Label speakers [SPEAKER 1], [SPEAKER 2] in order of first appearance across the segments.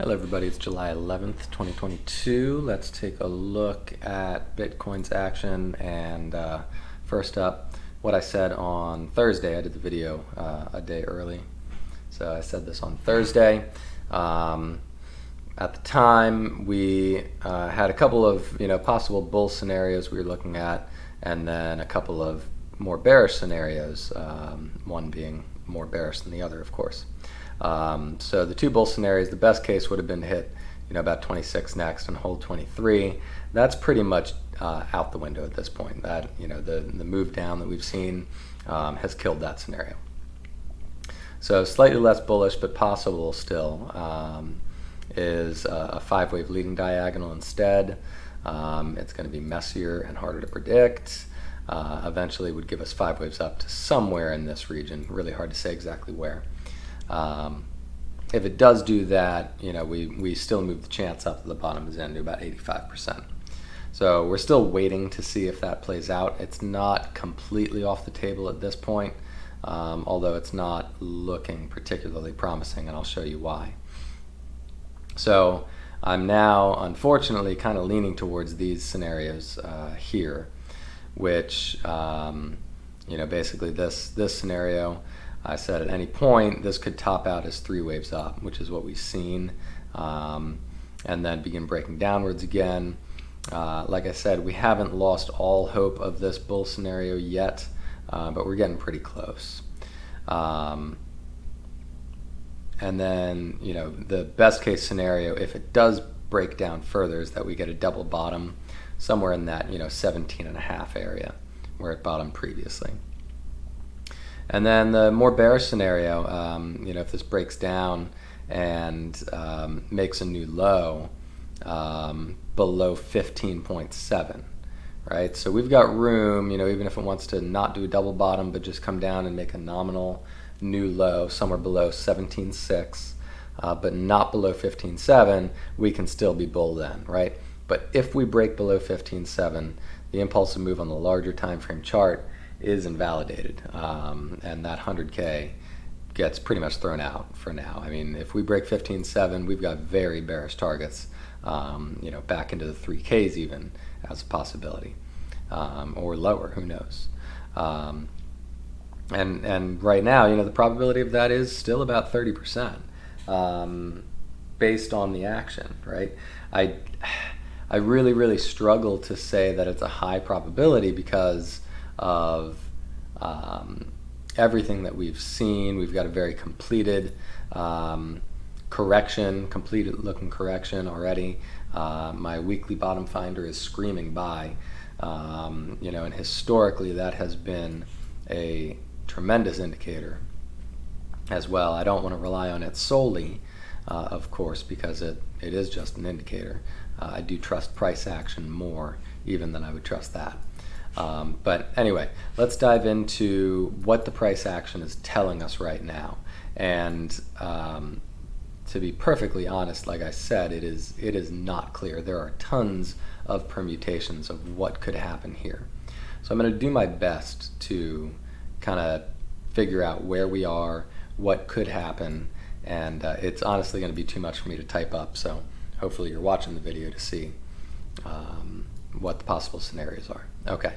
[SPEAKER 1] Hello everybody, it's July 11th, 2022. Let's take a look at Bitcoin's action and first up, what I said on Thursday. I did the video a day early. So I said this on Thursday. At the time, we had a couple of possible bull scenarios we were looking at, and then a couple of more bearish scenarios, one being more bearish than the other, of course. So the two bull scenarios, the best case would have been to hit about 26 next and hold 23. That's pretty much out the window at this point. That the move down that we've seen has killed that scenario. So slightly less bullish, but possible still, is a five-wave leading diagonal instead. It's going to be messier and harder to predict. Eventually would give us five waves up to somewhere in this region. Really hard to say exactly where. If it does do that, we still move the chance up to the bottom is in to about 85%. So we're still waiting to see if that plays out. It's not completely off the table at this point, although it's not looking particularly promising, and I'll show you why. So I'm now, unfortunately, kind of leaning towards these scenarios here, which, basically this scenario, I said at any point this could top out as three waves up, which is what we've seen, and then begin breaking downwards again. Like I said, we haven't lost all hope of this bull scenario yet, but we're getting pretty close. And then, the best case scenario, if it does break down further, is that we get a double bottom somewhere in that 17.5 area where it bottomed previously. And then the more bearish scenario, if this breaks down and makes a new low below 15.7, right? So we've got room, even if it wants to not do a double bottom, but just come down and make a nominal new low somewhere below 17.6, but not below 15.7, we can still be bull then, right? But if we break below 15.7, the impulsive move on the larger time frame chart is invalidated, and that 100K gets pretty much thrown out for now. I mean, if we break 15.7, we've got very bearish targets, back into the 3Ks even as a possibility, or lower, who knows. And right now, the probability of that is still about 30%, based on the action, right? I really struggle to say that it's a high probability because of everything that we've seen. We've got a very completed completed looking correction already. My weekly bottom finder is screaming buy, and historically that has been a tremendous indicator as well. I don't want to rely on it solely, of course, because it is just an indicator. I do trust price action more even than I would trust that. But anyway, let's dive into what the price action is telling us right now. And to be perfectly honest, like I said, it is not clear. There are tons of permutations of what could happen here. So I'm going to do my best to kind of figure out where we are, what could happen, and it's honestly going to be too much for me to type up, so hopefully you're watching the video to see what the possible scenarios are. Okay.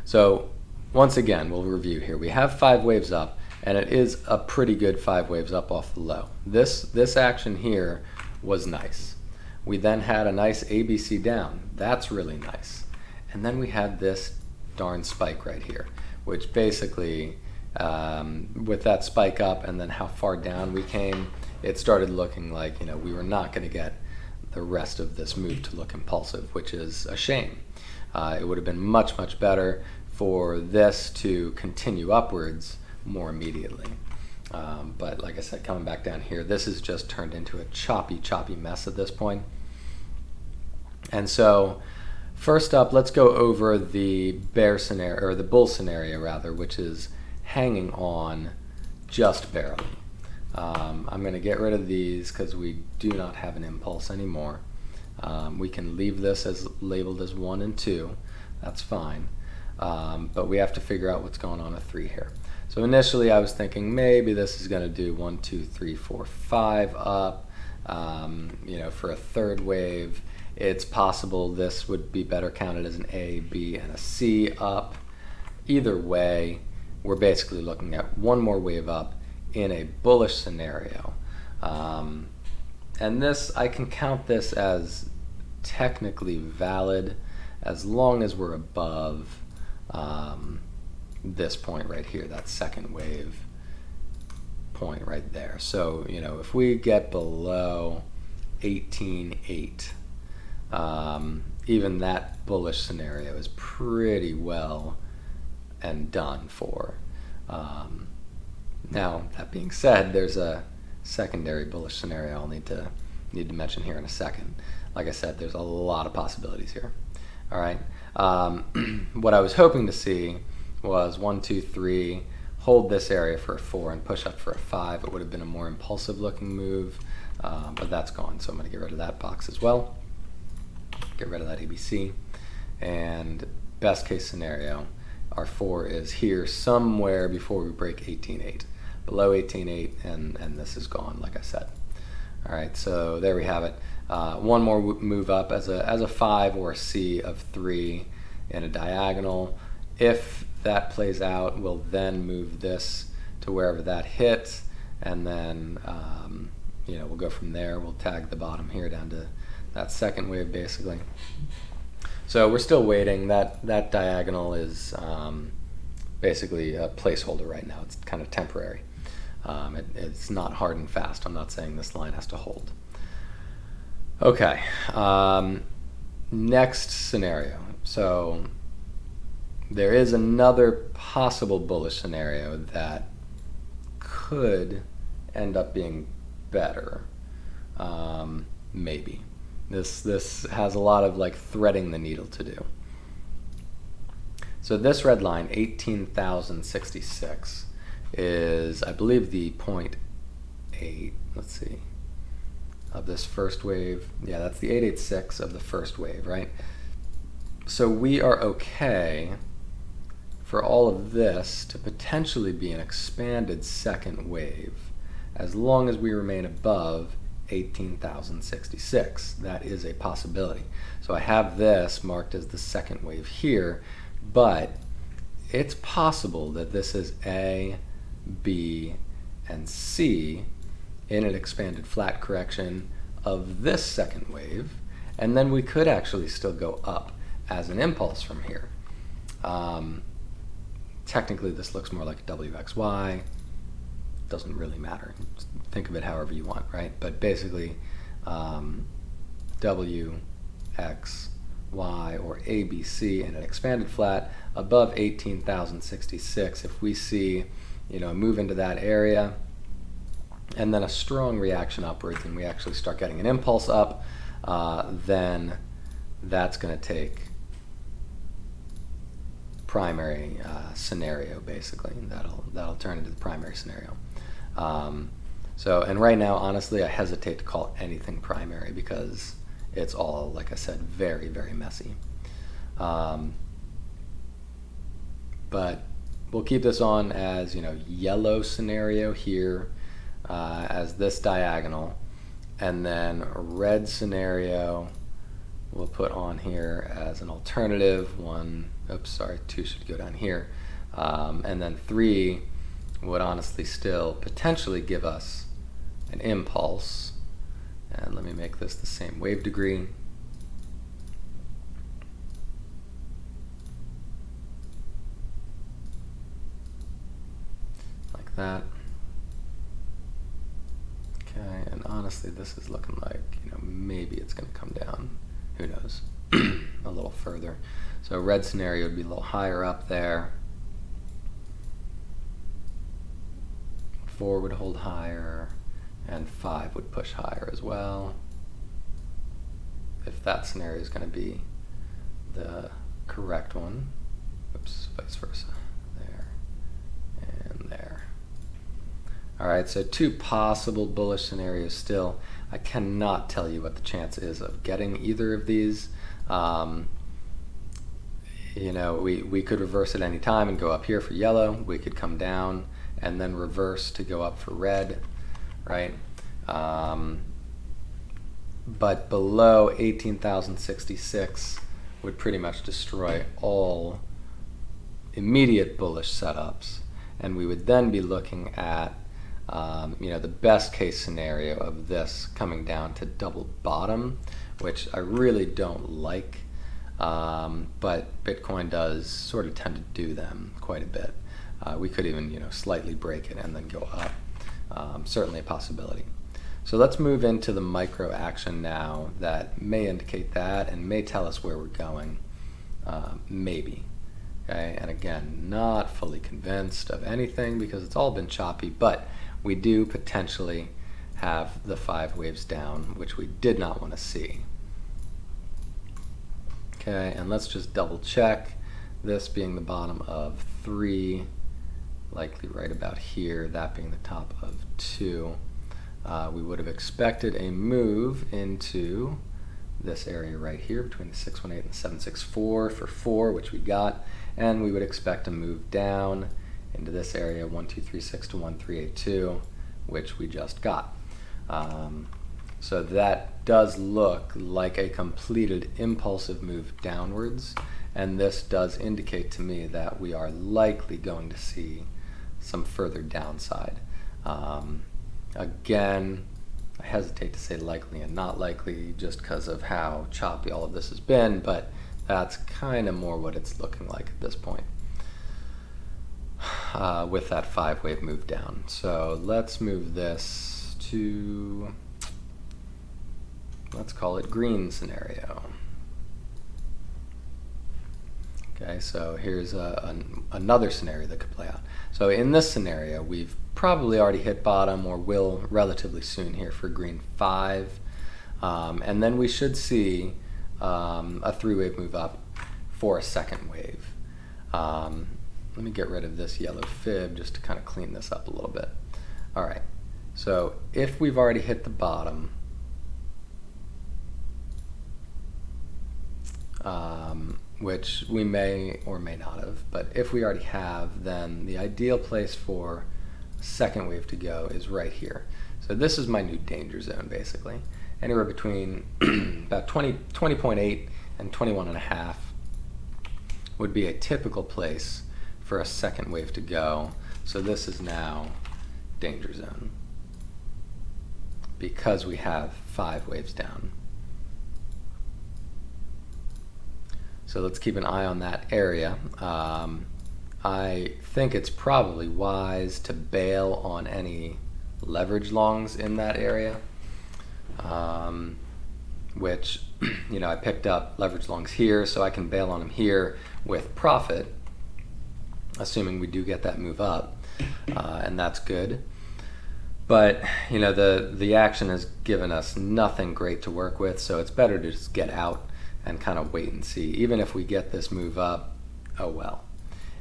[SPEAKER 1] So once again, we'll review here. We have five waves up, and it is a pretty good five waves up off the low. This action here was nice. We then had a nice ABC down. That's really nice. And then we had this darn spike right here, which basically, with that spike up and then how far down we came, it started looking like we were not going to get the rest of this move to look impulsive, which is a shame. It would have been much better for this to continue upwards more immediately. But like I said, coming back down here, this has just turned into a choppy mess at this point. And so first up, let's go over the bear scenario, or the bull scenario rather, which is hanging on just barely. I'm going to get rid of these because we do not have an impulse anymore. We can leave this as labeled as 1 and 2. That's fine. But we have to figure out what's going on at 3 here. So initially I was thinking maybe this is going to do 1, 2, 3, 4, 5 up. For a third wave, it's possible this would be better counted as an A, B, and a C up. Either way, we're basically looking at one more wave up in a bullish scenario. And this, I can count this as technically valid as long as we're above this point right here, that second wave point right there. So, if we get below 18.8, even that bullish scenario is pretty well and done for. Now, that being said, there's a secondary bullish scenario I'll need to mention here in a second. Like I said, there's a lot of possibilities here. All right. What I was hoping to see was 1, 2, 3, hold this area for a 4 and push up for a 5. It would have been a more impulsive looking move, but that's gone. So I'm going to get rid of that box as well. Get rid of that ABC. And best case scenario, our 4 is here somewhere before we break 18.8. Below 18.8, and this is gone, like I said. All right, so there we have it. One more move up as a 5 or a C of 3 in a diagonal. If that plays out, we'll then move this to wherever that hits, and then we'll go from there. We'll tag the bottom here down to that second wave, basically. So we're still waiting. That diagonal is basically a placeholder right now. It's kind of temporary. It's not hard and fast. I'm not saying this line has to hold. Okay, next scenario. So there is another possible bullish scenario that could end up being better. Maybe. This has a lot of threading the needle to do. So this red line, 18,066, is, I believe, the 0.8, let's see, of this first wave. Yeah, that's the 886 of the first wave, right? So we are okay for all of this to potentially be an expanded second wave as long as we remain above 18,066. That is a possibility. So I have this marked as the second wave here, but it's possible that this is A, B, and C in an expanded flat correction of this second wave, and then we could actually still go up as an impulse from here. Technically this looks more like a WXY. Doesn't really matter. Think of it however you want, right? But basically W, X, Y, or ABC in an expanded flat above 18,066. If we see move into that area and then a strong reaction upwards and we actually start getting an impulse up, then that's going to take primary scenario, basically. That'll turn into the primary scenario. And right now, honestly, I hesitate to call anything primary because it's all, like I said, very, very messy. But we'll keep this on as, yellow scenario here as this diagonal, and then a red scenario we'll put on here as an alternative. 2 should go down here. And then 3 would honestly still potentially give us an impulse. And let me make this the same wave degree. Like that. Okay, and honestly this is looking like, maybe it's going to come down. Who knows? A little further. So red scenario would be a little higher up there. 4 would hold higher, and 5 would push higher as well. If that scenario is going to be the correct one. Oops, vice versa. There and there. All right, so 2 possible bullish scenarios still. I cannot tell you what the chance is of getting either of these. we could reverse at any time and go up here for yellow. We could come down and then reverse to go up for red, right? But below 18,066 would pretty much destroy all immediate bullish setups, and we would then be looking at the best case scenario of this coming down to double bottom, which I really don't like, but Bitcoin does sort of tend to do them quite a bit. We could even slightly break it and then go up. Certainly a possibility. So let's move into the micro action now that may indicate that and may tell us where we're going, maybe. Okay, and again, not fully convinced of anything because it's all been choppy, but we do potentially have the 5 waves down, which we did not want to see. Okay, and let's just double check, this being the bottom of 3, likely right about here, that being the top of 2. We would have expected a move into this area right here between the 618 and 764 for 4, which we got, and we would expect a move down into this area 1236 to 1382, which we just got. So that does look like a completed impulsive move downwards, and this does indicate to me that we are likely going to see some further downside. Again, I hesitate to say likely and not likely just because of how choppy all of this has been, but that's kind of more what it's looking like at this point with that 5 wave move down. So let's move this to, let's call it green scenario. Okay, so here's another scenario that could play out. So in this scenario, we've probably already hit bottom or will relatively soon here for green 5. And then we should see a 3-wave move up for a second wave. Let me get rid of this yellow fib just to kind of clean this up a little bit. All right, so if we've already hit the bottom, which we may or may not have, but if we already have, then the ideal place for a second wave to go is right here. So this is my new danger zone, basically. Anywhere between about 20.8 and 21.5 would be a typical place for a second wave to go. So this is now danger zone because we have 5 waves down. So let's keep an eye on that area. I think it's probably wise to bail on any leverage longs in that area, which I picked up leverage longs here, so I can bail on them here with profit, assuming we do get that move up, and that's good. But the action has given us nothing great to work with, so it's better to just get out and kind of wait and see. Even if we get this move up, oh well.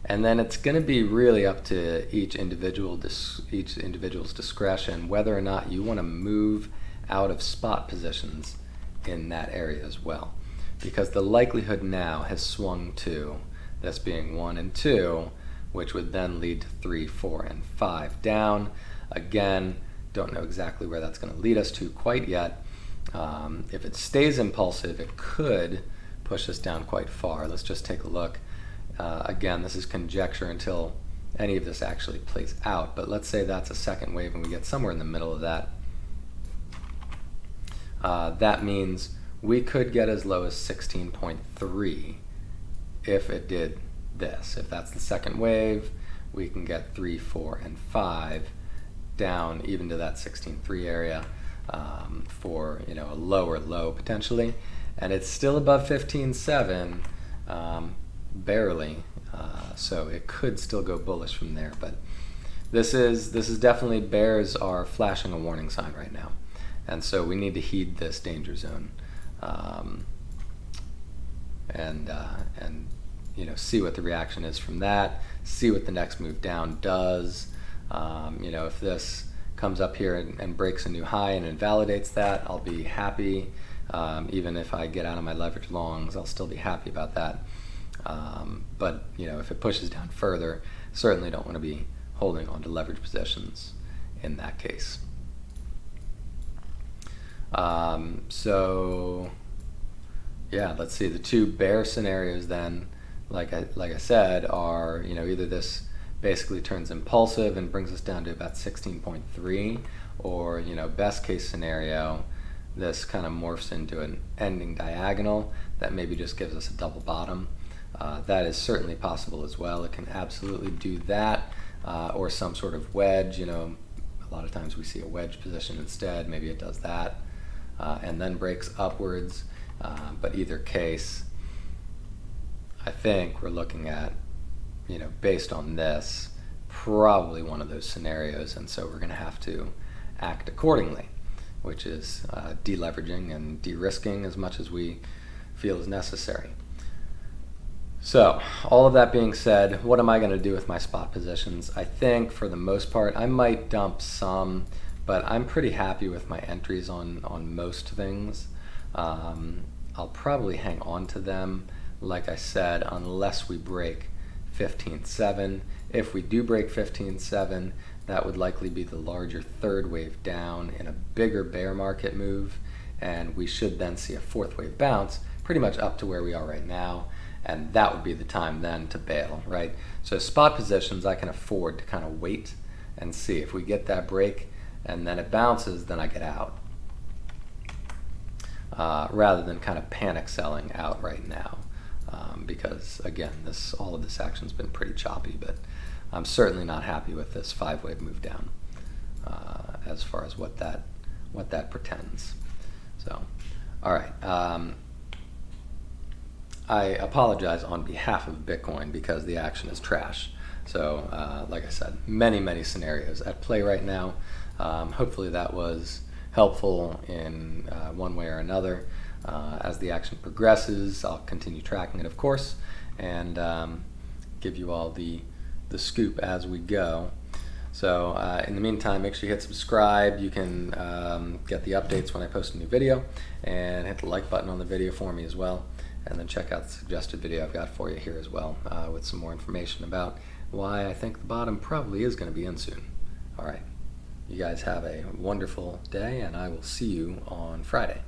[SPEAKER 1] And then it's going to be really up to each individual's discretion whether or not you want to move out of spot positions in that area as well, because the likelihood now has swung to this being 1 and 2, which would then lead to 3, 4, and 5 down. Again, don't know exactly where that's going to lead us to quite yet. If it stays impulsive, it could push us down quite far. Let's just take a look. Again, this is conjecture until any of this actually plays out, but let's say that's a second wave and we get somewhere in the middle of that. That means we could get as low as 16.3 if it did this. If that's the second wave, we can get 3, 4, and 5 down even to that 16.3 area. For a lower low potentially, and it's still above 15.7, barely, so it could still go bullish from there. But this is definitely, bears are flashing a warning sign right now, and so we need to heed this danger zone, and see what the reaction is from that, see what the next move down does. If this comes up here and breaks a new high and invalidates that, I'll be happy. Even if I get out of my leverage longs, I'll still be happy about that. But if it pushes down further, certainly don't want to be holding on to leverage positions in that case. So yeah, let's see. The two bear scenarios then, like I said, are either this basically turns impulsive and brings us down to about 16.3, or best case scenario, this kind of morphs into an ending diagonal that maybe just gives us a double bottom. That is certainly possible as well. It can absolutely do that, or some sort of wedge. A lot of times we see a wedge position instead. Maybe it does that, and then breaks upwards. But either case, I think we're looking at, based on this, probably one of those scenarios, and so we're going to have to act accordingly, which is deleveraging and de-risking as much as we feel is necessary. So, all of that being said, what am I going to do with my spot positions? I think for the most part, I might dump some, but I'm pretty happy with my entries on most things. I'll probably hang on to them, like I said, unless we break 15.7. If we do break 15.7, that would likely be the larger third wave down in a bigger bear market move, and we should then see a fourth wave bounce pretty much up to where we are right now, and that would be the time then to bail, right? So spot positions, I can afford to kind of wait and see. If we get that break and then it bounces, then I get out. Rather than kind of panic selling out right now, because again, all of this action's been pretty choppy, but I'm certainly not happy with this 5-wave move down as far as what that pretends. So, all right. I apologize on behalf of Bitcoin because the action is trash. So, like I said, many scenarios at play right now. Hopefully that was helpful in one way or another. As the action progresses, I'll continue tracking it, of course, and give you all the scoop as we go. So in the meantime, make sure you hit subscribe. You can get the updates when I post a new video, and hit the like button on the video for me as well. And then check out the suggested video I've got for you here as well, with some more information about why I think the bottom probably is going to be in soon. All right. You guys have a wonderful day, and I will see you on Friday.